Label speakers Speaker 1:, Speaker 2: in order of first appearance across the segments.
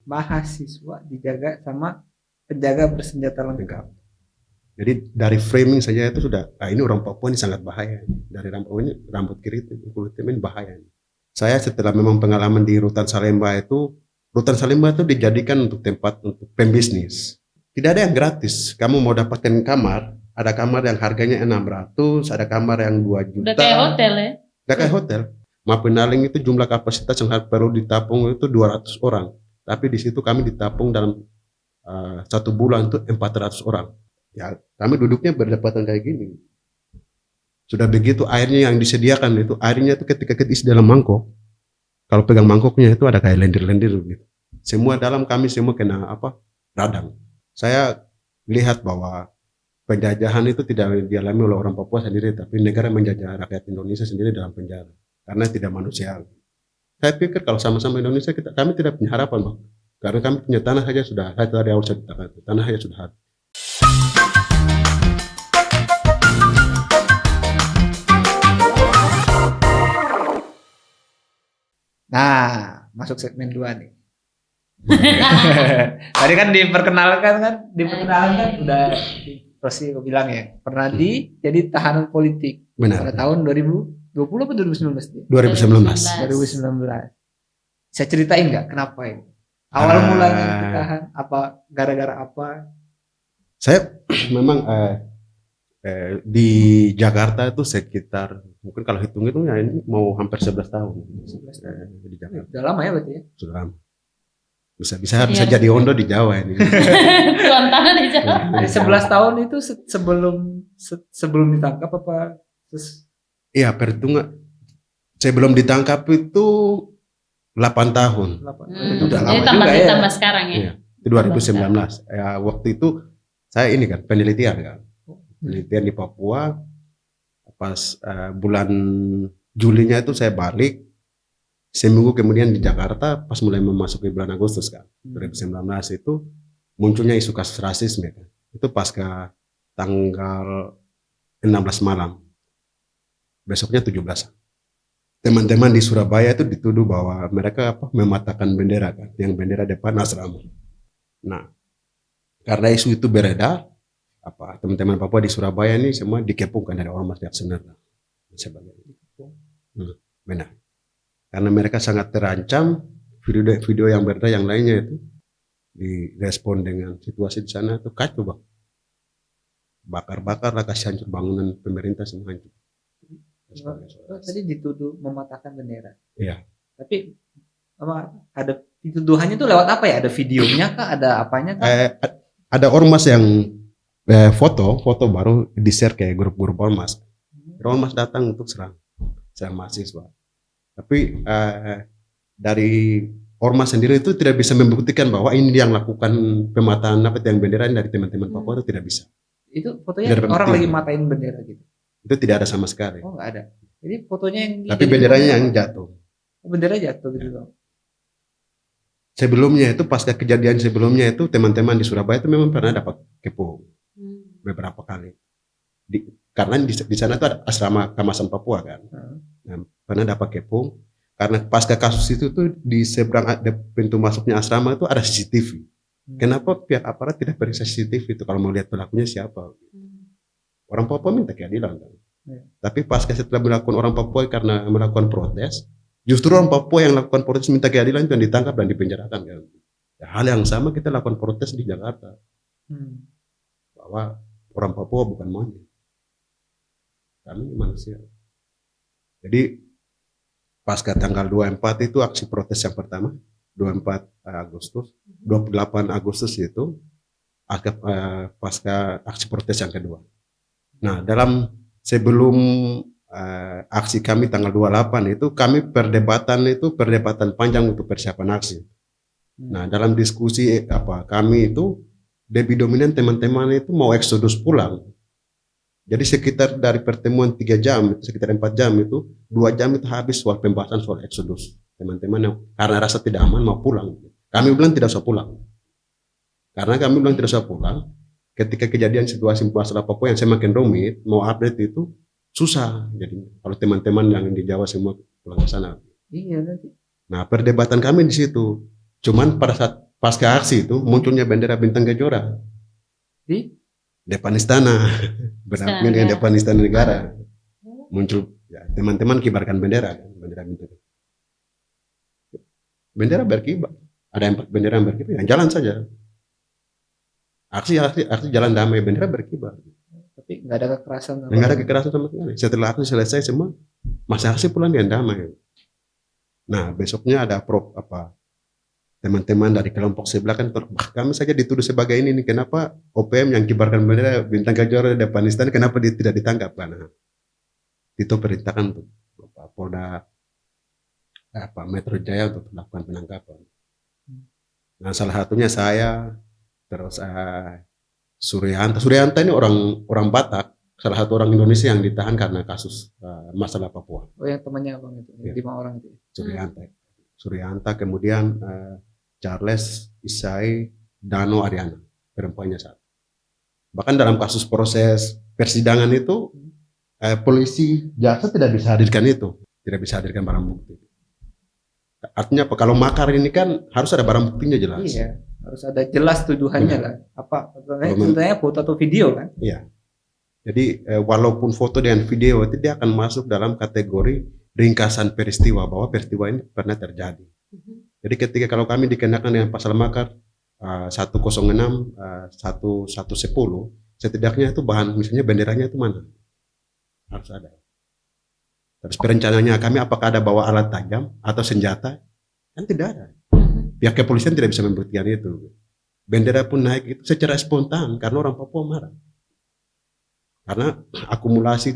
Speaker 1: mahasiswa dijaga sama penjaga bersenjata lengkap.
Speaker 2: Jadi dari framing saja itu sudah, ini orang Papua ini sangat bahaya. Dari rambut kiri itu kulitnya ini bahaya. Saya setelah memang pengalaman di Rutan Salemba itu dijadikan untuk tempat untuk pembisnis. Tidak ada yang gratis. Kamu mau dapatkan kamar, ada kamar yang harganya 600, ada kamar yang 2 juta.
Speaker 3: Udah kayak hotel ya?
Speaker 2: Udah kayak hotel. Mapenaling itu jumlah kapasitas yang perlu ditapung itu 200 orang. Tapi di situ kami ditapung dalam 1 bulan itu 400 orang. Ya, kami duduknya berdekatan kayak gini. Sudah begitu airnya yang disediakan itu, airnya itu ketika kita isi dalam mangkok. Kalau pegang mangkoknya itu ada kayak lendir-lendir gitu. Semua dalam kami semua kena radang. Saya lihat bahwa penjajahan itu tidak dialami oleh orang Papua sendiri, tapi negara menjajah rakyat Indonesia sendiri dalam penjara karena tidak manusiawi. Saya pikir kalau sama-sama Indonesia kami tidak punya harapan, Bang. Karena kami punya tanah saja sudah, saya dari awal saya katakan, tanah saja sudah habis.
Speaker 1: Nah, masuk segmen 2 nih. Tadi kan diperkenalkan udah Rosi bilang ya, pernah jadi tahanan politik.
Speaker 2: Benar.
Speaker 1: Pada tahun 2020 atau 2019 dia?
Speaker 2: 2019.
Speaker 1: 2019. Saya ceritain nggak kenapa ini? Awal mulanya ditahan apa, gara-gara apa?
Speaker 2: Saya memang di Jakarta itu sekitar, mungkin kalau hitung-hitungnya ini mau hampir 11 tahun.
Speaker 1: 11 tahun.
Speaker 2: Di Jakarta.
Speaker 1: Udah lama ya berarti ya?
Speaker 2: Sudah lama. Bisa jadi Ondo di Jawa ini.
Speaker 3: Tuan tanah di Jawa.
Speaker 1: Jadi 11 tahun itu sebelum ditangkap apa?
Speaker 2: Iya, perhitungan sebelum ditangkap itu 8 tahun.
Speaker 1: Itu udah lama
Speaker 3: tambah
Speaker 1: juga ya.
Speaker 3: Tambah sekarang ya.
Speaker 2: Iya, itu 2019. Ya, waktu itu saya ini kan penelitian kan. Penelitian di Papua. Pas bulan Julinya itu saya balik. Seminggu kemudian di Jakarta, pas mulai memasuki bulan Agustus kan, 2019 itu munculnya isu kasus rasisme kan. Itu pasca tanggal 16 malam. Besoknya 17. Teman-teman di Surabaya itu dituduh bahwa mereka mematahkan bendera kan, yang bendera depan asrama. Nah, karena isu itu beredar, teman-teman Papua di Surabaya ini semua dikepungkan dari Ormas Reaksioner sebagainya. Benar. Karena mereka sangat terancam, video yang beredar yang lainnya itu direspon dengan situasi di sana itu kacau, Bang. Bakar-bakar lah, kasih hancur bangunan pemerintah semua hancur.
Speaker 1: Tadi dituduh mematahkan bendera.
Speaker 2: Iya.
Speaker 1: Tapi ada tuduhannya itu lewat apa ya? Ada videonya kah? Ada apanya kah?
Speaker 2: Ada ormas yang foto baru di-share kayak grup-grup ormas. Ormas datang untuk serang mahasiswa. Tapi dari ormas sendiri itu tidak bisa membuktikan bahwa ini yang lakukan pematahan yang bendera dari teman-teman Papua itu tidak bisa.
Speaker 1: Itu fotonya orang lagi matain bendera gitu.
Speaker 2: Itu tidak ada sama sekali.
Speaker 1: Oh, nggak ada. Jadi fotonya yang
Speaker 2: tapi benderanya yang jatuh.
Speaker 1: Bendera jatuh gitu loh.
Speaker 2: Sebelumnya itu pasca kejadian sebelumnya itu teman-teman di Surabaya itu memang pernah dapat kepung beberapa kali. Karena di sana itu ada asrama Kamasan Papua kan. Nah, pernah dapat kepung karena pasca kasus itu tuh di seberang ada pintu masuknya asrama itu ada CCTV. Kenapa pihak aparat tidak periksa CCTV itu kalau mau lihat pelakunya siapa? Orang Papua minta keadilan kan. Tapi pasca setelah melakukan orang Papua karena melakukan protes, justru orang Papua yang melakukan protes minta keadilan itu yang ditangkap dan dipenjarakan kan. Ya, hal yang sama kita lakukan protes di Jakarta. Bahwa orang Papua bukan monyet. Kami manusia. Jadi pasca tanggal 24 itu aksi protes yang pertama, 24 Agustus, 28 Agustus itu pasca aksi protes yang kedua. Nah, dalam sebelum aksi kami tanggal 28 itu kami perdebatan panjang untuk persiapan aksi. Nah, dalam diskusi kami itu lebih dominan teman-teman itu mau eksodus pulang. Jadi sekitar dari pertemuan 3 jam, sekitar 4 jam itu, 2 jam itu habis soal pembahasan soal eksodus. Teman-teman yang karena rasa tidak aman mau pulang. Kami bilang tidak usah pulang. Karena kami bilang tidak usah pulang, ketika kejadian situasi masalah Papua yang semakin rumit, mau update itu susah. Jadi kalau teman-teman yang di Jawa semua pulang ke sana.
Speaker 1: Iya nanti.
Speaker 2: Nah, perdebatan kami di situ. Cuman pada saat pasca aksi itu munculnya bendera bintang kejora
Speaker 1: Di
Speaker 2: depan istana, berdampingan dengan depan istana negara. Muncul ya, teman-teman kibarkan bendera, bendera bintang. Bendera berkibar. Ada yang bendera yang berkibar, yang jalan saja. Aksi jalan damai, bendera berkibar.
Speaker 1: tapi nggak ada kekerasan.
Speaker 2: Nggak ada kekerasan sama sekali. Setelah aksi selesai semua, masa aksi pulang dengan damai. Nah besoknya ada teman-teman dari kelompok sebelah kan, kami saja dituduh sebagai ini nih, kenapa OPM yang kibarkan bendera bintang kejora depan istana kenapa dia tidak ditangkap? Karena itu perintahkan tuh Polda Metro Jaya untuk melakukan penangkapan. Nah salah satunya saya, terus Suryanta ini orang Batak, salah satu orang Indonesia yang ditahan karena kasus masalah Papua.
Speaker 1: Oh yang temannya abang itu,
Speaker 2: Ya.
Speaker 1: 5 orang itu.
Speaker 2: Suryanta, kemudian Charles, Isai, Dano, Ariana, perempuannya satu. Bahkan dalam kasus proses persidangan itu polisi jaksa tidak bisa hadirkan itu, tidak bisa hadirkan barang bukti. Artinya apa? Kalau makar ini kan harus ada barang buktinya jelas.
Speaker 1: Iya, harus ada jelas tuduhannya
Speaker 2: Benar.
Speaker 1: kan. Apa? Contohnya foto atau video kan?
Speaker 2: Iya. Jadi walaupun foto dan video itu dia akan masuk dalam kategori ringkasan peristiwa bahwa peristiwa ini pernah terjadi. Jadi ketika kalau kami dikenakan dengan pasal makar 106, 1110, setidaknya itu bahan misalnya benderanya itu mana? Harus ada. Terus perencanaannya kami apakah ada bawa alat tajam atau senjata? Kan tidak ada. Pihak kepolisian tidak bisa membuktikan itu. Bendera pun naik itu secara spontan karena orang Papua marah. Karena akumulasi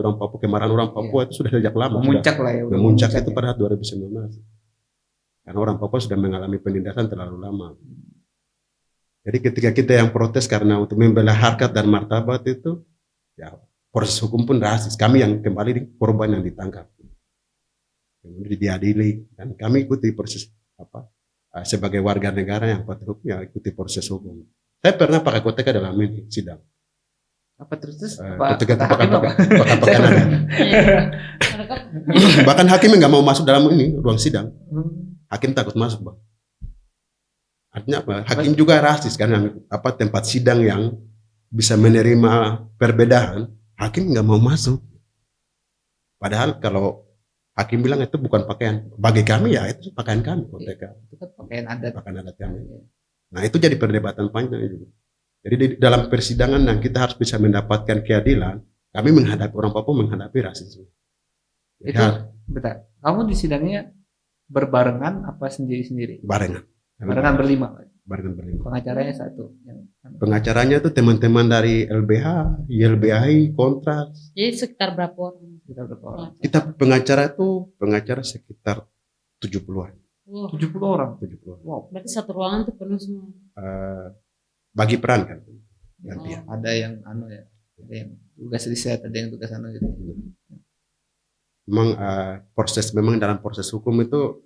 Speaker 2: orang Papua, kemarahan orang Papua itu sudah sejak lama.
Speaker 1: Memuncak lah ya.
Speaker 2: Memuncak itu pada 2019. Karena orang Papua sudah mengalami penindasan terlalu lama. Jadi ketika kita yang protes karena untuk membela harkat dan martabat itu, ya proses hukum pun drastis. Kami yang kembali di korban yang ditangkap, kemudian diadili, dan kami ikuti proses sebagai warga negara yang patuh hukum, ya ikuti proses hukum. Saya pernah pakai koteka dalam ini sidang.
Speaker 1: Apa terus?
Speaker 2: Koteka itu
Speaker 1: hakim apa?
Speaker 2: pakai bahkan hakim nggak mau masuk dalam ini ruang sidang. Hakim takut masuk, Bang. Artinya apa? Hakim juga rasis kan, tempat sidang yang bisa menerima perbedaan, hakim nggak mau masuk. Padahal kalau hakim bilang itu bukan pakaian, bagi kami ya itu pakaian kami, koteka.
Speaker 1: Itu kan pakaian adat.
Speaker 2: Pakaian adat kami. Nah itu jadi perdebatan panjang juga. Jadi di dalam persidangan yang kita harus bisa mendapatkan keadilan, kami menghadapi orang Papua menghadapi rasisme.
Speaker 1: Itu bentar. Kamu di sidangnya berbarengan apa sendiri-sendiri?
Speaker 2: Barengan.
Speaker 1: Barengan berlima.
Speaker 2: Barengan berlima.
Speaker 1: Pengacaranya satu.
Speaker 2: Pengacaranya itu teman-teman dari LBH, YLBHI, Kontras.
Speaker 3: Jadi sekitar berapa orang?
Speaker 1: Kita berapa orang?
Speaker 2: Kita pengacara sekitar 70-an.
Speaker 3: Wow.
Speaker 1: 70 orang.
Speaker 2: 70-an.
Speaker 1: Wow.
Speaker 3: Berarti satu ruangan tuh penuh semua.
Speaker 2: Bagi peran kan. Gantian.
Speaker 1: Ada yang ada yang tugas riset, ada yang tugas gitu.
Speaker 2: Memang memang dalam proses hukum itu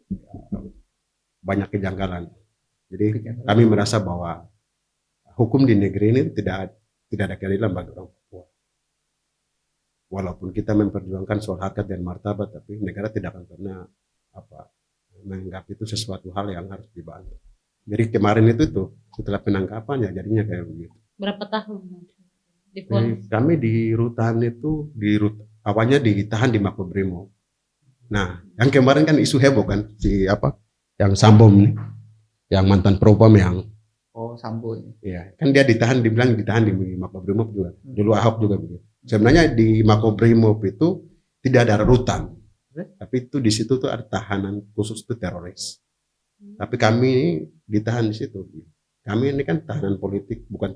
Speaker 2: banyak kejanggalan. Jadi kami merasa bahwa hukum di negeri ini tidak ada keadilan bagi orang Papua. Walaupun kita memperjuangkan soal harkat dan martabat, tapi negara tidak akan pernah menganggap itu sesuatu hal yang harus dibantu. Jadi kemarin itu setelah penangkapan ya jadinya kayak begitu.
Speaker 3: Berapa tahun?
Speaker 2: Kami di rutan itu awalnya ditahan di Makobrimob. Nah, yang kemarin kan isu heboh kan yang Sambom nih, yang mantan propam yang
Speaker 1: Sambo ini.
Speaker 2: Iya, kan dia dibilang ditahan di Makobrimob juga. Dulu Ahok juga begitu. Sebenarnya di Makobrimob itu tidak ada rutan. Tapi itu di situ tuh ada tahanan khusus itu teroris. Tapi kami ditahan di situ. Kami ini kan tahanan politik, bukan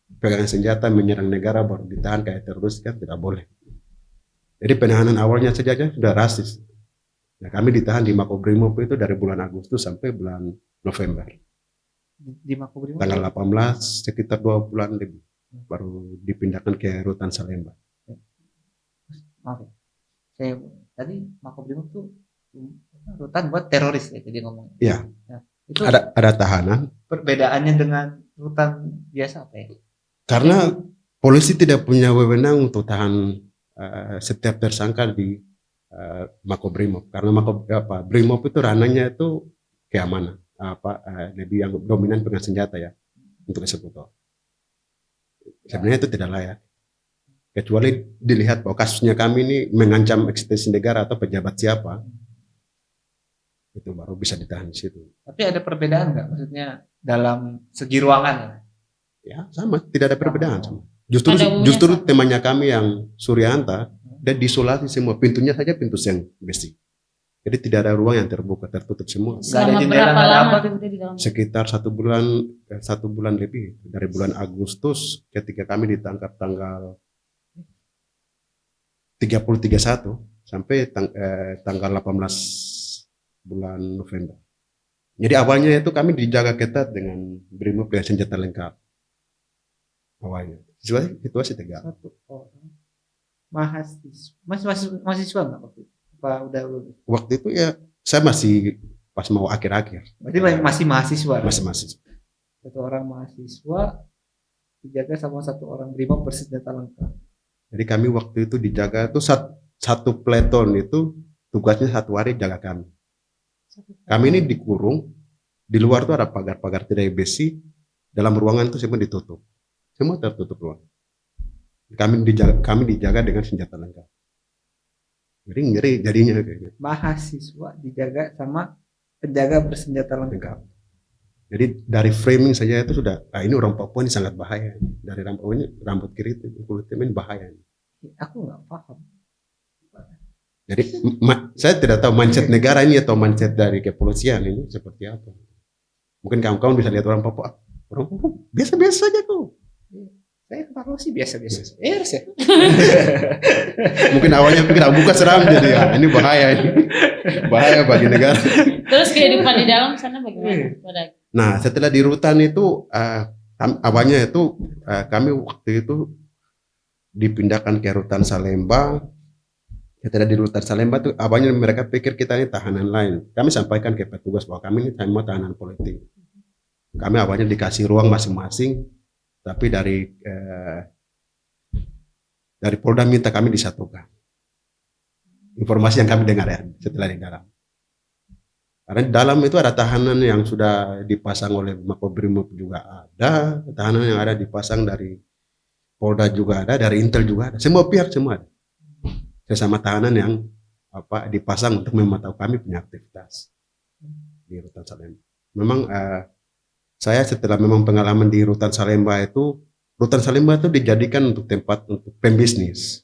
Speaker 2: pegangan senjata menyerang negara baru ditahan kayak teroris, kan tidak boleh. Jadi penahanan awalnya saja sudah rasis. Nah, kami ditahan di Makobrimob itu dari bulan Agustus sampai bulan November.
Speaker 1: Di Makobrimob?
Speaker 2: Tanggal 18 sekitar 2 bulan lebih baru dipindahkan ke rutan Salemba.
Speaker 1: Maaf ya. Saya tadi Makobrimob tuh rutan buat teroris ya jadi ngomongnya.
Speaker 2: Iya.
Speaker 1: Nah, itu
Speaker 2: ada tahanan.
Speaker 1: Perbedaannya dengan rutan biasa apa ya?
Speaker 2: Karena polisi tidak punya wewenang untuk tahan setiap tersangka di Makobrimob. Karena Brimob itu ranahnya itu keamanan, lebih yang dominan pegang senjata ya untuk eksekutor. Sebenarnya itu tidak layak. Kecuali dilihat bahwa kasusnya kami ini mengancam eksistensi negara atau pejabat siapa, itu baru bisa ditahan di situ.
Speaker 1: Tapi ada perbedaan nggak? Maksudnya dalam segi ruangan?
Speaker 2: Ya sama, tidak ada perbedaan sama.
Speaker 3: Pada umumnya
Speaker 2: Justru
Speaker 3: sama.
Speaker 2: temannya kami yang Suryanta dan diisolasi semua, pintunya saja pintu seng besi. Jadi tidak ada ruang yang terbuka, tertutup semua.
Speaker 1: Nggak ada
Speaker 3: Selama
Speaker 1: jendela,
Speaker 3: berapa
Speaker 1: nggak ada
Speaker 3: lama
Speaker 1: apa?
Speaker 3: tuh di dalam?
Speaker 2: Sekitar 1 bulan lebih, dari bulan Agustus ketika kami ditangkap tanggal 30-31 sampai tanggal 18 bulan November. Jadi awalnya itu kami dijaga ketat dengan BRIMOB dengan senjata lengkap. Awalnya situasi tegang.
Speaker 1: Satu orang mahasiswa nggak waktu itu? Apa udah lulus?
Speaker 2: Waktu itu ya saya masih pas mau akhir-akhir.
Speaker 1: Berarti masih mahasiswa.
Speaker 2: Masih.
Speaker 1: Satu orang mahasiswa dijaga sama satu orang BRIMOB bersenjata lengkap.
Speaker 2: Jadi kami waktu itu dijaga itu satu peleton itu tugasnya 1 hari jaga kami. Kami ini dikurung, di luar tuh ada pagar-pagar tirai besi, dalam ruangan itu semua ditutup. Semua tertutup ruang. Kami dijaga dengan senjata lengkap. Ngeri jadinya kayak gitu.
Speaker 1: Mahasiswa dijaga sama penjaga bersenjata lengkap.
Speaker 2: Lengkap. Jadi dari framing saja itu sudah, ini orang Papua ini sangat bahaya. Dari rambut kiri itu kulitnya ini bahaya.
Speaker 1: Aku nggak paham.
Speaker 2: Jadi saya tidak tahu mindset negara ini atau mindset dari kepolisian ini seperti apa. Mungkin kawan-kawan bisa lihat orang Papua biasa-biasa saja kok.
Speaker 1: Saya kalau sih biasa-biasa. Ya.
Speaker 2: Mungkin awalnya pikir buka seram jadi ya ini bahaya ini. Bahaya bagi negara.
Speaker 3: Terus kehidupan di dalam sana bagaimana?
Speaker 2: Nah, setelah di rutan itu awalnya itu kami waktu itu dipindahkan ke rutan Salemba. Setelah di rutan Salemba itu awalnya mereka pikir kita ini tahanan lain. Kami sampaikan ke petugas bahwa kami ini semua tahanan politik. Kami awalnya dikasih ruang masing-masing, tapi dari Polda minta kami disatukan. Informasi yang kami dengar ya setelah di dalam. Karena di dalam itu ada tahanan yang sudah dipasang oleh Makobrimob juga ada, tahanan yang ada dipasang dari Polda juga ada, dari Intel juga ada, semua pihak semua ada. Sesama tahanan yang dipasang untuk memantau kami punya aktivitas di rutan Salemba. Memang saya setelah memang pengalaman di rutan Salemba itu dijadikan untuk tempat untuk pembisnis,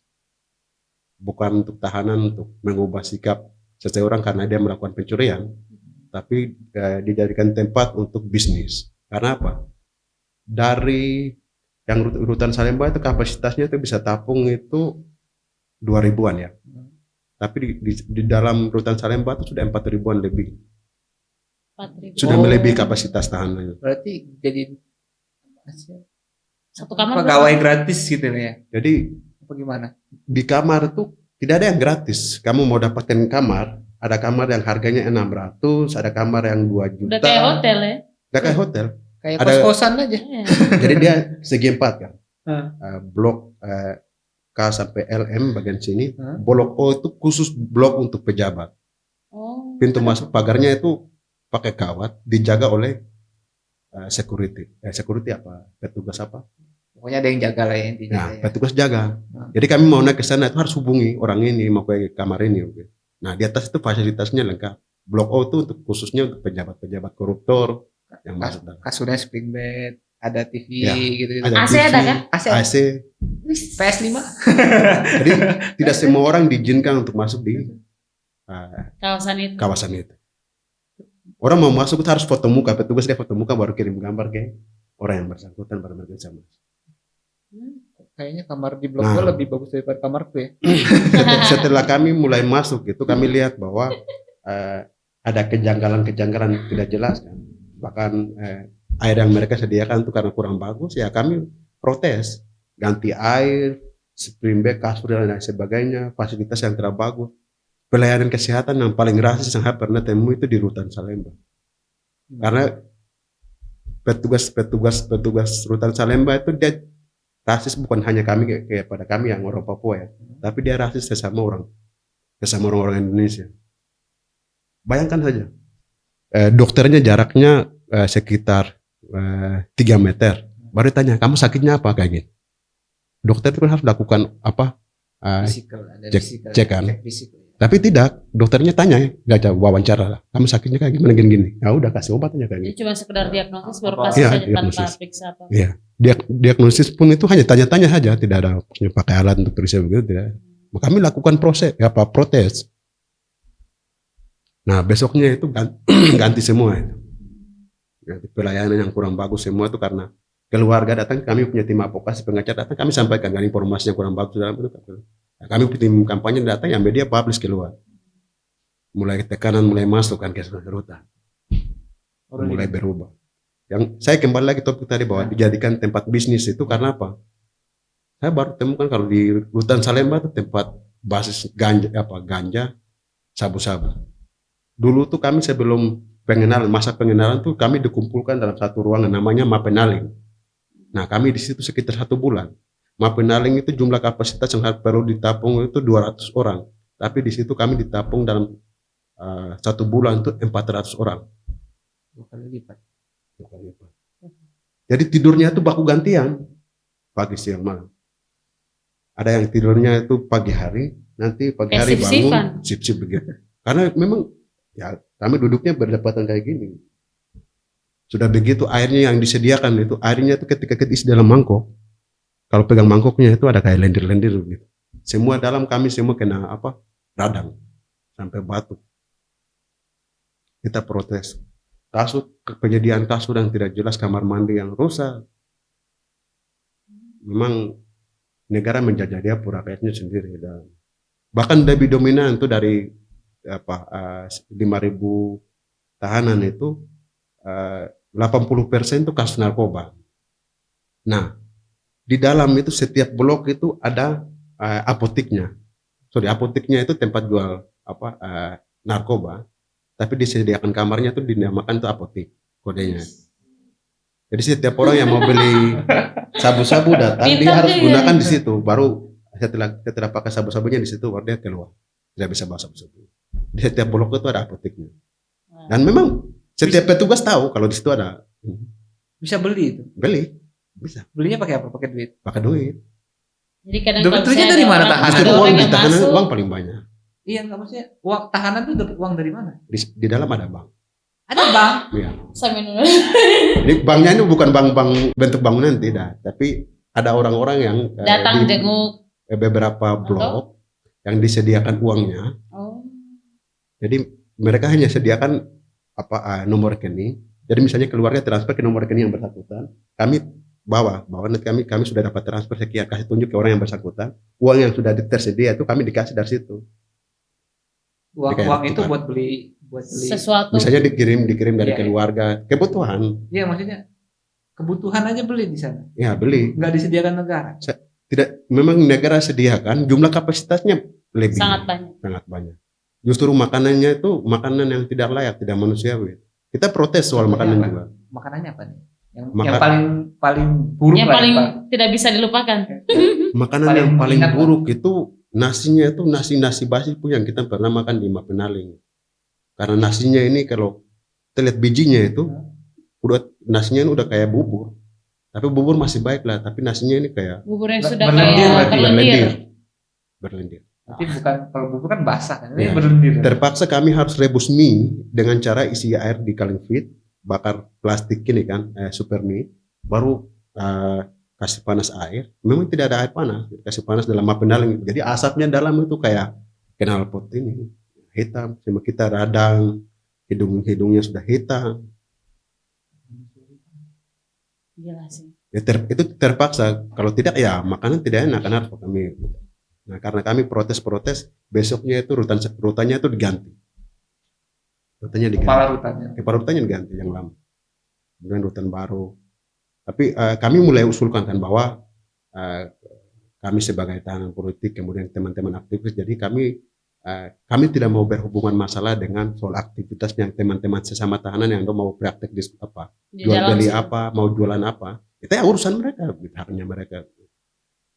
Speaker 2: bukan untuk tahanan untuk mengubah sikap seseorang karena dia melakukan pencurian, tapi dijadikan tempat untuk bisnis. Karena apa? Dari yang rutan Salemba itu kapasitasnya itu bisa tampung itu 2.000-an ya. Tapi di dalam rutan Salemba itu sudah 4.000-an lebih.
Speaker 3: 4.000.
Speaker 2: Sudah melebihi kapasitas tahanannya.
Speaker 1: Berarti jadi
Speaker 3: Satu kamar
Speaker 1: pegawai gratis gitu ya.
Speaker 2: Jadi
Speaker 1: Apa gimana?
Speaker 2: di kamar itu tidak ada yang gratis. Kamu mau dapatkan kamar, ada kamar yang harganya 600, ada kamar yang 2 juta.
Speaker 3: Udah kayak hotel ya?
Speaker 2: Udah kayak hotel.
Speaker 1: Kayak
Speaker 2: Ada-
Speaker 1: kos-kosan aja.
Speaker 3: Iya.
Speaker 2: Jadi dia segi 4 kan. Blok K sampai LM bagian sini. Blok O itu khusus blok untuk pejabat.
Speaker 3: Oh.
Speaker 2: Pintu masuk pagarnya itu pakai kawat, dijaga oleh security. Security apa? Petugas apa?
Speaker 1: Pokoknya ada yang jaga lah ya intinya.
Speaker 2: Nah,
Speaker 1: Ya.
Speaker 2: petugas jaga. Jadi kami mau naik ke sana itu harus hubungi orang ini mau ke kamar ini. Oke. Nah, di atas itu fasilitasnya lengkap. Blok O itu untuk khususnya untuk pejabat-pejabat koruptor yang masuk dalam.
Speaker 1: Kasurnya spring bed, ada TV
Speaker 2: Ya,
Speaker 1: gitu-gitu.
Speaker 2: Ada
Speaker 3: AC ada kan?
Speaker 1: AC. PS5.
Speaker 2: Jadi tidak semua orang diizinkan untuk masuk di
Speaker 3: Kawasan itu.
Speaker 2: kawasan itu. Orang mau masuk itu harus foto muka, petugas dia foto muka baru kirim gambar ke orang yang bersangkutan baru mereka bisa masuk.
Speaker 1: Kayaknya kamar di blok
Speaker 2: Nah.
Speaker 1: gua lebih bagus daripada kamarku ya.
Speaker 2: Setelah kami mulai masuk itu kami lihat bahwa ada kejanggalan-kejanggalan tidak jelas kan. Bahkan air yang mereka sediakan itu karena kurang bagus ya kami protes, ganti air, spring bed, kasur dan lain sebagainya, fasilitas yang tidak bagus. Pelayanan kesehatan yang paling rasis yang saya pernah temui itu di rutan Salemba. Karena petugas rutan Salemba itu dia rasis bukan hanya kami kayak pada kami yang orang Papua ya, tapi dia rasis sesama orang-orang Indonesia. Bayangkan saja, dokternya jaraknya sekitar 3 meter. Baru tanya, kamu sakitnya apa kayak gini? Dokter itu kan harus lakukan apa?
Speaker 1: Physical, ada
Speaker 2: cek-
Speaker 1: physical,
Speaker 2: cek kan?
Speaker 1: cek fisik.
Speaker 2: Tapi tidak, dokternya tanya, nggak ada wawancara, kamu sakitnya kayak gimana gini? Ya udah kasih obatnya kayak
Speaker 3: Jadi
Speaker 2: gini.
Speaker 3: cuma sekedar diagnosis baru
Speaker 1: Apa?
Speaker 3: kasih
Speaker 2: Iya,
Speaker 3: saja tanpa
Speaker 2: diagnosis.
Speaker 3: periksa apa.
Speaker 2: Iya, diagnosis pun itu hanya tanya-tanya saja, tidak ada maksudnya pakai alat untuk periksa begitu. Tidak. Kami lakukan protes. Nah besoknya itu ganti semua itu. Ganti pelayanan yang kurang bagus semua itu karena keluarga datang, kami punya tim advokasi pengacara datang, kami sampaikan dengan informasi yang kurang bagus dalam itu. Nah, kami punya tim kampanye datang, yang media publish keluar. Mulai tekanan mulai masuk kan ke rutan, mulai berubah. Yang saya kembali lagi topik tadi bahwa dijadikan tempat bisnis itu karena apa? Saya baru temukan kalau di rutan Salemba itu tempat basis ganja, sabu-sabu. Dulu tuh kami sebelum masa pengenalan tuh kami dikumpulkan dalam satu ruangan namanya Mapenaling. Nah kami di situ sekitar 1 bulan. Mapenaling itu jumlah kapasitas yang perlu ditapung itu 200 orang. Tapi di situ kami ditapung dalam 1 bulan itu 400 orang.
Speaker 1: 2 kali lipat.
Speaker 2: Jadi tidurnya itu baku gantian, pagi siang malam. Ada yang tidurnya itu pagi hari, nanti pagi hari bangun sip-sip begitu. Karena memang ya kami duduknya berdekatan kayak gini. Sudah begitu airnya yang disediakan itu, airnya itu ketika kita isi dalam mangkok. Kalau pegang mangkoknya itu ada kayak lendir-lendir gitu. Semua dalam kami semua kena radang sampai batuk. Kita protes. Penyediaan kasur yang tidak jelas, kamar mandi yang rusak. Memang negara menjajah dia rakyatnya sendiri. Dan bahkan lebih dominan itu dari 5.000 tahanan itu 80% itu kasus narkoba. Nah, di dalam itu setiap blok itu ada apoteknya. Apoteknya itu tempat jual narkoba. Tapi disediakan kamarnya tuh dinamakan tuh apotek kodenya. Jadi setiap orang yang mau beli sabu-sabu datang dia harus gunakan di situ. Baru setelah pakai sabu-sabunya di situ baru dia keluar. Tidak bisa bawa sabu-sabu. Di setiap blok itu ada apoteknya. Dan memang setiap petugas tahu kalau di situ ada.
Speaker 1: Bisa beli itu.
Speaker 2: Beli, bisa.
Speaker 1: Belinya pakai apa? Pakai duit.
Speaker 2: Pakai duit.
Speaker 3: Jadi kadang
Speaker 1: Duitnya dari mana tahanan?
Speaker 2: Justru uang di tahanan uang paling banyak.
Speaker 1: Iya, nggak maksudnya uang tahanan tuh dapat uang dari mana?
Speaker 2: Di dalam ada bank.
Speaker 1: Ada bank.
Speaker 2: Iya.
Speaker 3: Sambil
Speaker 2: Ini banknya ini bukan bank bentuk bangunan tidak, tapi ada orang-orang yang
Speaker 3: datang
Speaker 2: di
Speaker 3: jenguk.
Speaker 2: beberapa blok yang disediakan uangnya.
Speaker 3: Oh.
Speaker 2: Jadi mereka hanya sediakan nomor rekening. Jadi misalnya keluarga transfer ke nomor rekening yang bersangkutan, kami bawa nanti kami sudah dapat transfer sekian, kasih tunjuk ke orang yang bersangkutan. Uang yang sudah tersedia itu kami dikasih dari situ.
Speaker 1: Uang itu buat beli
Speaker 3: Sesuatu.
Speaker 2: Misalnya dikirim dari
Speaker 1: Iya,
Speaker 2: keluarga, kebutuhan.
Speaker 1: Iya, maksudnya kebutuhan aja beli di sana.
Speaker 2: Ya beli.
Speaker 1: Nggak disediakan negara.
Speaker 2: Tidak, memang negara sediakan, jumlah kapasitasnya lebih
Speaker 3: sangat banyak.
Speaker 2: Justru makanannya itu makanan yang tidak layak, tidak manusiawi. Kita protes soal makanan
Speaker 1: Apa?
Speaker 2: juga.
Speaker 1: Makanannya apa nih? Yang paling buruk
Speaker 3: Yang
Speaker 1: lah,
Speaker 3: paling
Speaker 1: Pak.
Speaker 3: tidak bisa dilupakan.
Speaker 2: Makanan
Speaker 1: Paling
Speaker 2: yang paling
Speaker 1: enak,
Speaker 2: buruk itu nasinya itu nasi basi pun yang kita pernah makan di Mapenaling. Karena nasinya ini kalau kita lihat bijinya itu nasinya ini udah kayak bubur. Tapi bubur masih baik lah, tapi nasinya ini kayak
Speaker 3: Bubur yang sudah
Speaker 1: berlendir
Speaker 3: kayak
Speaker 1: berarti.
Speaker 2: berlendir.
Speaker 1: Tapi bukan, kalau bubur kan basah kan. Ini
Speaker 2: Ya.
Speaker 1: berlendir.
Speaker 2: Terpaksa kami harus rebus mie dengan cara isi air di kaleng fit, bakar plastik ini kan, super mie, baru kasih panas air. Memang tidak ada air panas, kasih panas dalam Mapenaling. Jadi asapnya dalam itu kayak knalpot ini, hitam. Cuma kita radang, hidungnya sudah hitam.
Speaker 3: Gila sih.
Speaker 2: Ya itu terpaksa. Kalau tidak ya makanan tidak enak karena kami. Nah karena kami protes, besoknya itu rutannya itu diganti. Rutannya diganti. Kepala rutannya diganti yang lama. Kemudian rutan baru. Tapi kami mulai usulkan kan bahwa kami sebagai tahanan politik, kemudian teman-teman aktivis, jadi kami tidak mau berhubungan masalah dengan soal aktivitas yang teman-teman sesama tahanan yang mau praktek di jual beli apa, mau jualan apa, itu ya urusan mereka, haknya mereka.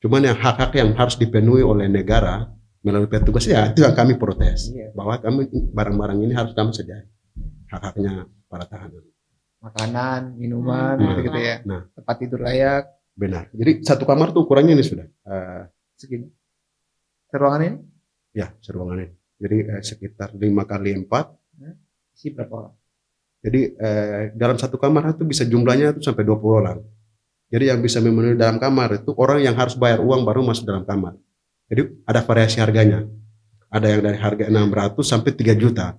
Speaker 2: Cuman yang hak-hak yang harus dipenuhi oleh negara melalui petugas ya itu yang kami protes, bahwa kami barang-barang ini harus kami sediakan. hak-haknya para tahanan.
Speaker 1: Makanan, minuman,
Speaker 3: Hmm.
Speaker 1: gitu ya.
Speaker 2: Nah.
Speaker 1: Tempat tidur layak,
Speaker 2: Benar. Jadi satu kamar tuh ukurannya ini sudah
Speaker 1: segini. Ruangan ini
Speaker 2: ya seruangan ini. Jadi sekitar 5x4.
Speaker 1: isi berapa orang?
Speaker 2: Jadi dalam satu kamar itu bisa jumlahnya itu sampai 20 orang. Jadi yang bisa memenuhi dalam kamar itu orang yang harus bayar uang baru masuk dalam kamar. Jadi ada variasi harganya. Ada yang dari harga 600 sampai 3 juta.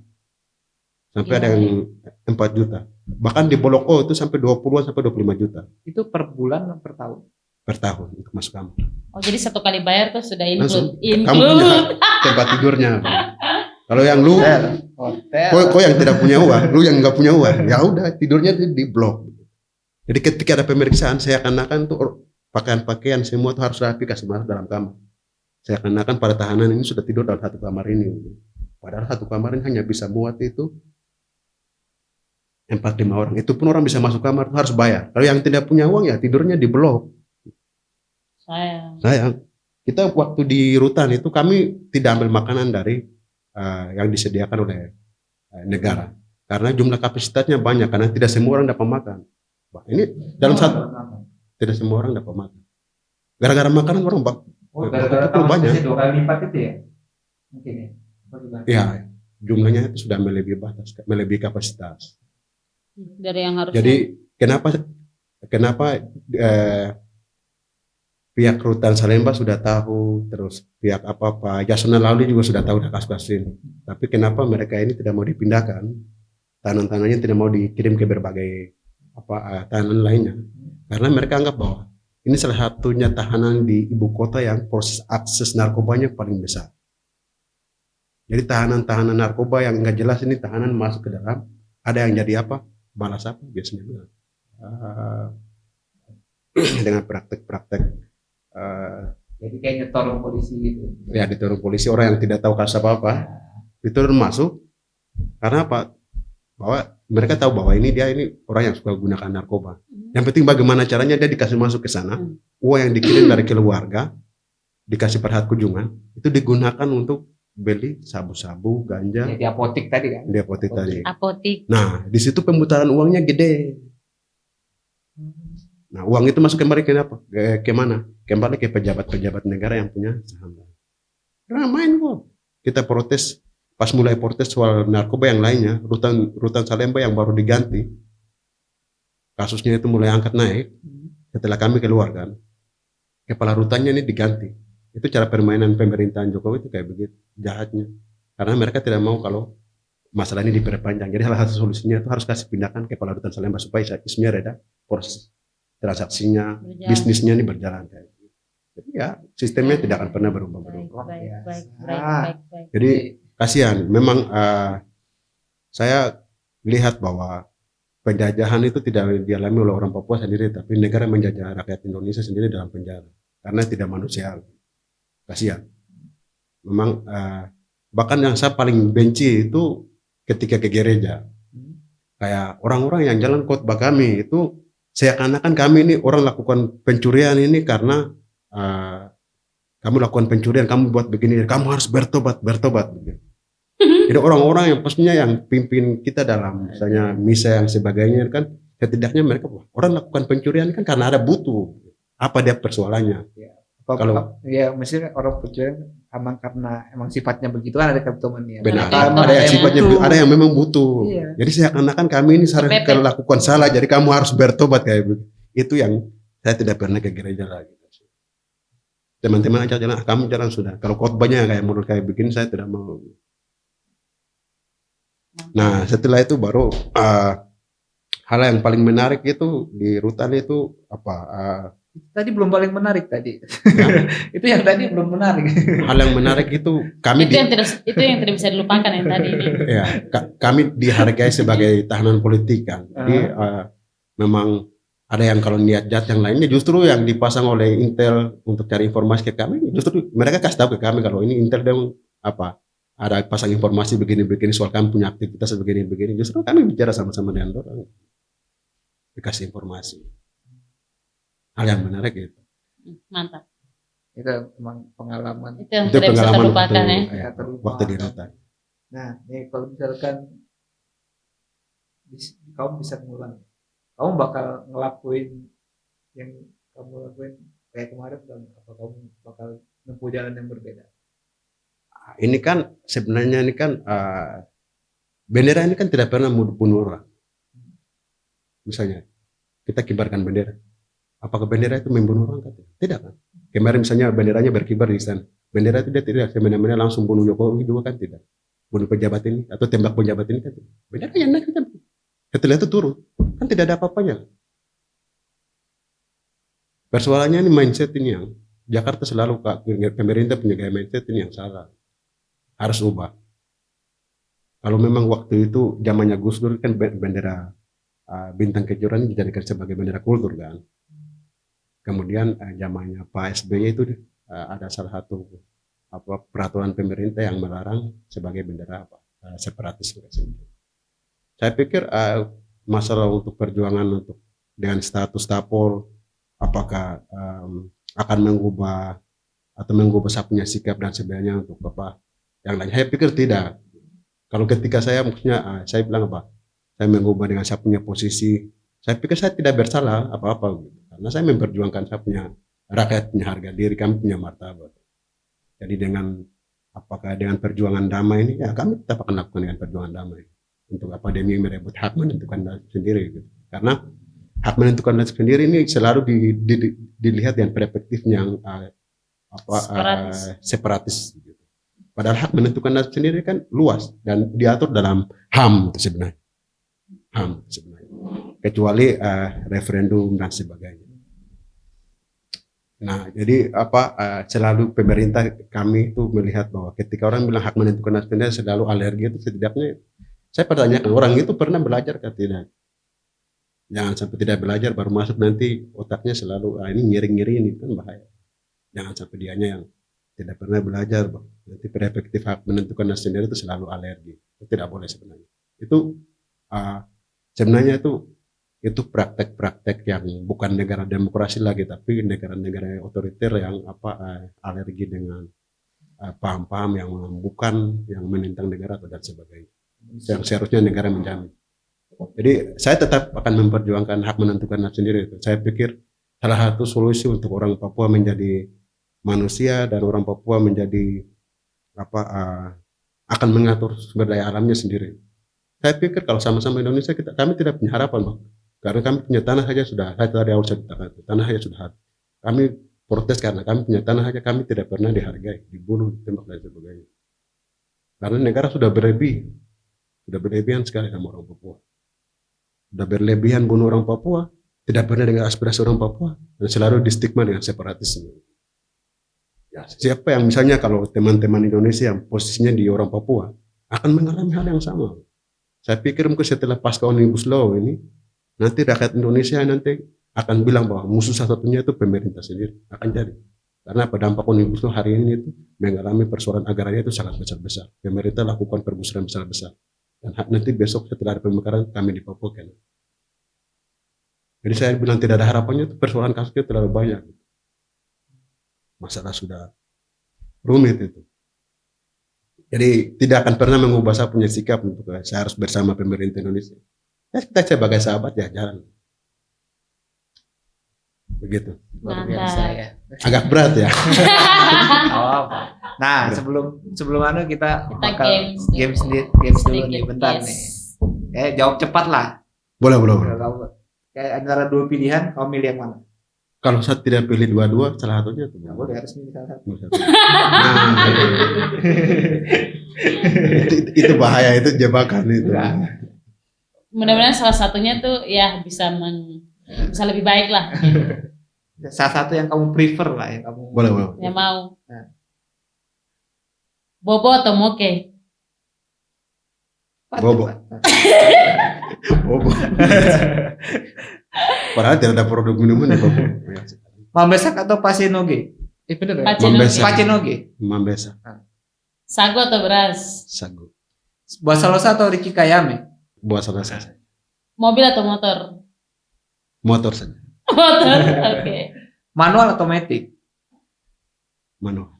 Speaker 2: Sampai ada yang 4 juta. Bahkan di Blok O itu sampai 20 sampai 25 juta
Speaker 1: Itu per bulan atau per tahun?
Speaker 2: per tahun untuk masuk kamar.
Speaker 3: Oh, jadi satu kali bayar tuh sudah
Speaker 2: Langsung
Speaker 3: include.
Speaker 2: kamu punya tempat tidurnya. Kalau yang lu
Speaker 1: Hotel.
Speaker 2: kok yang tidak punya uang, lu yang nggak punya uang, ya udah tidurnya di blok. Jadi ketika ada pemeriksaan, saya akan tuh pakaian-pakaian semua tuh harus rapi kasih masuk dalam kamar. Saya akan para tahanan ini sudah tidur dalam satu kamar ini. Padahal satu kamar ini hanya bisa muat itu 4-5 orang. Itu pun orang bisa masuk kamar harus bayar. Kalau yang tidak punya uang ya tidurnya di blok. Sayang. Kita waktu di rutan itu kami tidak ambil makanan dari yang disediakan oleh negara. Karena jumlah kapasitasnya banyak karena tidak semua orang dapat makan. Wah, ini dalam satu tidak semua orang dapat makan. Gara-gara makanan orang
Speaker 1: gara-gara
Speaker 2: itu banyak.
Speaker 1: 2 kali lipat itu ya? Mungkin ya.
Speaker 2: Ya, jumlahnya itu sudah melebihi kapasitas.
Speaker 3: Dari yang harus.
Speaker 2: Jadi kenapa pihak Rutan Salemba sudah tahu, terus pihak apa Yasona Lawli juga sudah tahu kasus ini. Tapi kenapa mereka ini tidak mau dipindahkan? Tahanan-tahanannya tidak mau dikirim ke berbagai tahanan lainnya. Karena mereka anggap bahwa ini salah satunya tahanan di ibu kota yang proses akses narkobanya paling besar. Jadi tahanan-tahanan narkoba yang nggak jelas ini tahanan masuk ke dalam, ada yang jadi apa? Balas apa biasanya bilang. Dengan praktek-praktek
Speaker 1: jadi kayak nyetor polisi gitu.
Speaker 2: ya diturun polisi, orang yang tidak tahu kasus apa-apa diturun masuk. Karena apa? Bahwa mereka tahu bahwa ini orang yang suka gunakan narkoba. Yang penting bagaimana caranya dia dikasih masuk ke sana. Uang yang dikirim dari keluarga dikasih perhat kunjungan itu digunakan untuk beli sabu-sabu, ganja.
Speaker 1: Ya, di apotik tadi kan.
Speaker 2: Di apotik tadi.
Speaker 3: Apotik.
Speaker 2: Nah, di situ pemutaran uangnya gede. Nah, uang itu masuk kembali ke apa? Ke mana? Kembali ke pejabat-pejabat negara yang punya saham. Main kok. Kita protes, pas mulai protes soal narkoba yang lainnya, rutan Salemba yang baru diganti, kasusnya itu mulai angkat naik. Setelah kami keluar kan, kepala rutannya ini diganti. Itu cara permainan pemerintahan Jokowi itu kayak begitu, jahatnya. Karena mereka tidak mau kalau masalah ini diperpanjang. Jadi salah satu solusinya itu harus kasih pindahkan kepala rutan Salemba supaya isminya reda, proses transaksinya, bisnisnya ini berjalan kayak gitu. Jadi ya sistemnya tidak akan pernah berubah-berubah.
Speaker 3: Baik.
Speaker 2: Jadi kasihan. Memang saya lihat bahwa penjajahan itu tidak dialami oleh orang Papua sendiri, tapi negara menjajah rakyat Indonesia sendiri dalam penjara karena tidak manusiawi. Kasihan. Memang bahkan yang saya paling benci itu ketika ke gereja. Kayak orang-orang yang jalan khotbah kami itu seakan-akan kami ini orang lakukan pencurian ini karena kamu lakukan pencurian, kamu buat begini, kamu harus bertobat. Jadi orang-orang yang pastinya yang pimpin kita dalam misalnya misa yang sebagainya kan, setidaknya mereka orang lakukan pencurian kan karena ada butuh. Apa dia persoalannya? Kalau
Speaker 1: ya mesti orang pencurian emang karena emang sifatnya begitu kan ada ketentuannya.
Speaker 2: Benar.
Speaker 3: Ada
Speaker 2: Ada yang sifatnya ada yang memang butuh.
Speaker 1: Iya.
Speaker 2: Jadi seakan-akan kami ini kalau lakukan salah, jadi kamu harus bertobat kayak begitu. Itu yang saya tidak pernah ke gereja lagi. Teman-teman ajak jalan, kamu jalan sudah. Kalau khotbahnya kayak menurut kayak begini, saya tidak mau. Nah, setelah itu baru hal yang paling menarik itu di rutan itu apa?
Speaker 1: Tadi belum paling menarik tadi.
Speaker 2: Ya.
Speaker 1: Itu yang tadi belum menarik.
Speaker 2: Hal yang menarik itu kami
Speaker 3: itu yang tidak bisa dilupakan yang tadi ini.
Speaker 2: Ya, kami dihargai sebagai tahanan politik kan. Jadi memang ada yang kalau niat jahat yang lainnya justru yang dipasang oleh Intel untuk cari informasi ke kami, justru mereka kasih tahu ke kami kalau ini Intel dan apa ada pasang informasi begini-begini soal kami punya aktivitas begini-begini. Justru kami bicara sama-sama dengan orang, dikasih informasi. Hal yang menarik itu.
Speaker 3: Mantap.
Speaker 1: Itu memang pengalaman.
Speaker 3: Itu yang
Speaker 2: Itu
Speaker 3: tidak bisa
Speaker 2: pengalaman
Speaker 3: terlupakan ya.
Speaker 2: waktu di rutan.
Speaker 1: Nah, nih kalau misalkan kamu bisa ngulang. Kamu bakal ngelakuin yang kamu lakuin kayak kemarin, dan apa kamu bakal menempuh jalan yang berbeda?
Speaker 2: Ini kan sebenarnya ini kan bendera ini kan tidak pernah membunuh orang. Misalnya kita kibarkan bendera, apakah bendera itu membunuh orang? Tidak kan? Kemarin misalnya benderanya berkibar di sana, bendera itu dia tidak semena-mena langsung bunuh Jokowi juga kan tidak, bunuh pejabat ini atau tembak pejabat ini kan tidak. Benderanya naik kan, setelah itu turun, kan tidak ada apa-apanya. Persoalannya ini mindset ini yang Jakarta selalu pemerintah punya gaya mindset ini yang salah, harus ubah. Kalau memang waktu itu zamannya Gus Dur kan bendera bintang kejora ini dijadikan sebagai bendera kultur kan. Kemudian zamannya Pak SBY itu ada salah satu peraturan pemerintah yang melarang sebagai bendera separatis. Saya pikir masalah untuk perjuangan untuk dengan status tapol, apakah akan mengubah atau mengubah saya punya sikap dan sebagainya untuk apa yang lain. Saya pikir tidak. Kalau ketika saya maksudnya saya bilang apa, saya mengubah dengan saya punya posisi, saya pikir saya tidak bersalah apa-apa gitu. Karena saya memperjuangkan saya punya rakyat punya harga diri, kami punya martabat. Jadi dengan apakah dengan perjuangan damai ini, ya kami tetap akan lakukan dengan perjuangan damai. Untuk apa demi merebut hak menentukan nasib sendiri gitu. Karena hak menentukan nasib sendiri ini selalu dilihat dengan perspektif yang separatis gitu. Padahal hak menentukan nasib sendiri kan luas dan diatur dalam HAM itu sebenarnya. HAM sebenarnya. Kecuali referendum dan sebagainya. Nah, jadi selalu pemerintah kami itu melihat bahwa ketika orang bilang hak menentukan nasib sendiri selalu alergi, itu setidaknya saya pertanyakan orang itu pernah belajar atau tidak? Jangan sampai tidak belajar baru masuk nanti otaknya selalu ini ngiri-ngiri, ini kan bahaya. Jangan sampai dianya yang tidak pernah belajar, nanti perspektif hak menentukan nasib sendiri itu selalu alergi. Itu tidak boleh sebenarnya. Itu sebenarnya itu praktek-praktek yang bukan negara demokrasi lagi, tapi negara-negara otoriter yang alergi dengan paham-paham yang bukan yang menentang negara atau dan sebagainya. Yang seharusnya negara menjamin. Jadi saya tetap akan memperjuangkan hak menentukan nasib sendiri. Saya pikir salah satu solusi untuk orang Papua menjadi manusia dan orang Papua menjadi akan mengatur sumber daya alamnya sendiri. Saya pikir kalau sama-sama Indonesia kami tidak punya harapan, Bang. Karena kami punya tanah saja sudah, saya tadi awal saya katakan, tanah saja sudah habis. Kami protes karena kami punya tanah saja, kami tidak pernah dihargai, dibunuh, ditembak dan sebagainya. Karena negara sudah berlebihan sekali sama orang Papua. Sudah berlebihan bunuh orang Papua, tidak pernah dengan aspirasi orang Papua, dan selalu distigma dengan separatisme. Ya, siapa yang misalnya kalau teman-teman Indonesia yang posisinya di orang Papua akan mengalami hal yang sama. Saya pikir mungkin setelah pasca Omnibus Law ini, nanti rakyat Indonesia nanti akan bilang bahwa musuh satu-satunya itu pemerintah sendiri, akan jadi. Karena apa dampak Omnibus Law hari ini itu mengalami persoalan agraria itu sangat besar-besar. Pemerintah lakukan pergusuran besar-besar. Dan nanti besok setelah ada pemekaran kami di Papua kan. Jadi saya bilang tidak ada harapannya, itu persoalan kasusnya terlalu banyak. Masalah sudah rumit itu. Jadi tidak akan pernah mengubah saya punya sikap untuk saya harus bersama pemerintah Indonesia. Ya, kita sebagai sahabat ya jalan. Begitu.
Speaker 1: Luar biasa ya.
Speaker 2: Agak berat ya.
Speaker 1: Apa? Nah, sebelum kita bakal games dulu nih, bentar nih. Jawab cepat lah.
Speaker 2: Boleh.
Speaker 1: Kayak antara dua pilihan, kamu milih yang mana?
Speaker 2: Kalau saya tidak pilih dua-dua, salah satunya tuh.
Speaker 1: Nggak boleh, harus milih salah satu.
Speaker 2: Itu bahaya, itu jebakan itu.
Speaker 3: Mudah-mudahan salah satunya tuh ya bisa lebih baik lah.
Speaker 1: Salah satu yang kamu prefer lah, yang kamu.
Speaker 2: Boleh.
Speaker 3: Ya mau. Nah. Bobo atau moke?
Speaker 2: Bobo. Padahal tidak ada produk minuman di Bobo.
Speaker 1: Mambesak atau Pasinoge? Bener ya?
Speaker 3: Pacenoge.
Speaker 2: Mambesak.
Speaker 3: Sagu atau beras?
Speaker 2: Sagu.
Speaker 1: Buah Salosa atau Riki Kayame?
Speaker 2: Buah Salosa.
Speaker 3: Mobil atau motor?
Speaker 2: Motor saja.
Speaker 3: Motor, oke.
Speaker 1: Manual atau matic?
Speaker 2: Manual.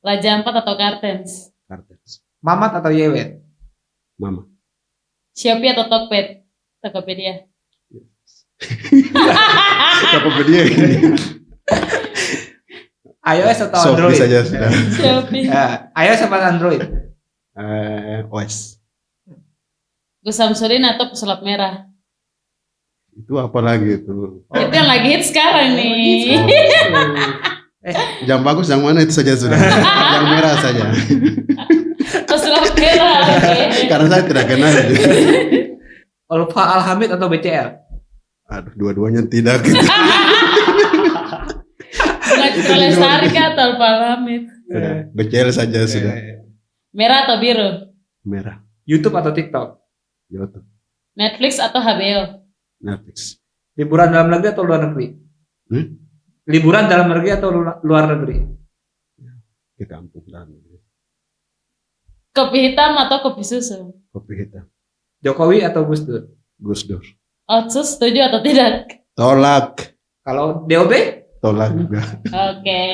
Speaker 3: Raja 4 atau Kartens?
Speaker 2: Kartens.
Speaker 1: Mamat atau Yewet?
Speaker 2: Mama.
Speaker 3: Shopee atau Tokped? Tokopedia.
Speaker 2: Tokopedia ini.
Speaker 1: iOS atau
Speaker 2: Shopee
Speaker 1: Android?
Speaker 2: saja sudah.
Speaker 3: Shopee.
Speaker 1: Ya, iOS apa Android?
Speaker 2: OS.
Speaker 3: Gus Samsudin atau pesulap merah?
Speaker 2: Itu apa lagi itu?
Speaker 3: Itu yang lagi hits sekarang nih.
Speaker 2: Yang bagus yang mana itu saja sudah. Yang merah saja.
Speaker 3: Pesulap merah. Oke.
Speaker 2: Karena saya tidak kenal.
Speaker 1: Olfa Alhamid atau BCL?
Speaker 2: Aduh, dua-duanya tidak.
Speaker 3: Bunga Citra Lestari atau Pak Hamid?
Speaker 2: Sudah. Becel saja sudah.
Speaker 3: Merah atau biru?
Speaker 2: Merah.
Speaker 1: YouTube atau TikTok?
Speaker 2: YouTube.
Speaker 3: Netflix atau HBO?
Speaker 2: Netflix.
Speaker 1: Liburan dalam negeri atau luar negeri? Liburan dalam negeri atau luar negeri?
Speaker 2: Di kampung dan
Speaker 3: Kopi hitam atau kopi susu?
Speaker 2: kopi hitam.
Speaker 1: Jokowi atau Gus Dur?
Speaker 2: Gus Dur.
Speaker 3: Otsus setuju atau tidak?
Speaker 2: Tolak.
Speaker 1: Kalau DOB?
Speaker 2: Tolak juga.
Speaker 3: Oke.